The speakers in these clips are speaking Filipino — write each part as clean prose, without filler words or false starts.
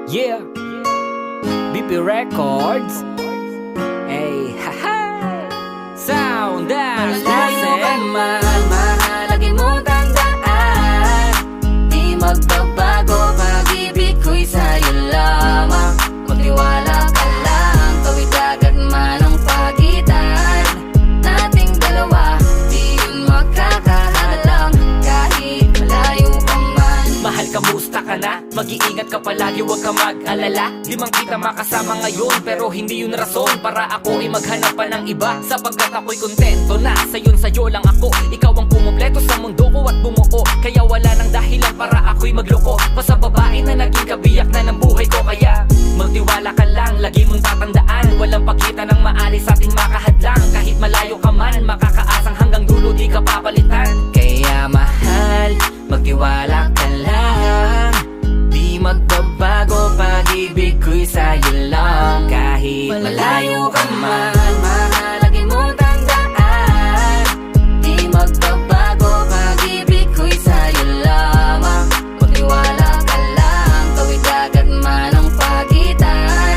Yeah, BP Records. Hey, haha. Sound out. Malayo ka man, mahalagin mong tandaan. Di magbabago, pag-ibig ko'y sa'yo lamang. Magtiwala ka lang, tawid agad man ang pagitan nating dalawa, di yun makakahalang kahit malayo ka man. Mahal, kamusta ka na? Mag-iingat ka palagi, huwag ka mag-alala. Di man kita makasama ngayon, pero hindi yun rason para ako ay maghanap pa ng iba. Sapagkat ako'y kontento na sa'yo lang ako. Ikaw ang pumumpleto sa mundo ko at bumuo. Kaya wala nang dahilan para ako'y magloko pa sa babae na naging kabiyak na ng buhay ko. Kaya magtiwala ka lang, lagi mong tatandaan, walang pagkita ng maalis sa ating makahadlang. Kahit malayo ka man, makakaasang hanggang dulo di ka papalitan. Kaya mahal, magtiwala ka lang. Di magbabago, pag-ibig ko'y sa'yo lang. Kahit malayo ka man, mahalagin mong tandaan. Di magbabago, pag-ibig ko'y sa'yo lamang. Magtiwala ka lang, tawid agad man ang pagitan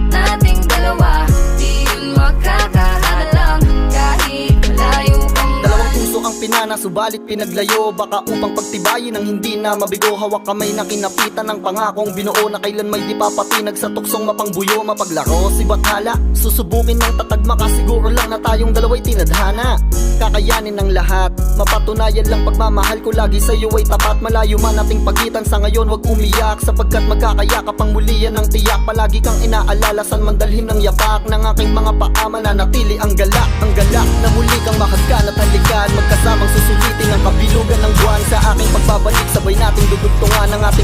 nating dalawa, di yun makakahalang kahit malayo ka man. Dalawang puso ang pinana, subalit pinaglayo. Baka upang pagtibayin ang hindi na mabigo. Hawak kamay na kinapitan ng pangakong binuo na kailan may di papatinag sa tuksong mapangbuyo. Mapaglaro si Bathala, susubukin ng tatagma ka. Siguro lang na tayong dalawa'y tinadhana. Kakayanin ng lahat, mapatunayan lang pagmamahal ko lagi sa'yo ay tapat. Malayo man ating pagitan sa ngayon, wag umiyak. Sapagkat magkakayakap ang muli yan ang tiyak. Palagi kang inaalala, san man dalhin ng yapak ng aking mga paa, mananatili ang galak. Ang galak na muli kang mahagkan at halikan. Magkasamang susulitin ang kabilugan ng buwan. Sa aking pagbabalik, sabay nating dudugtungan ang ating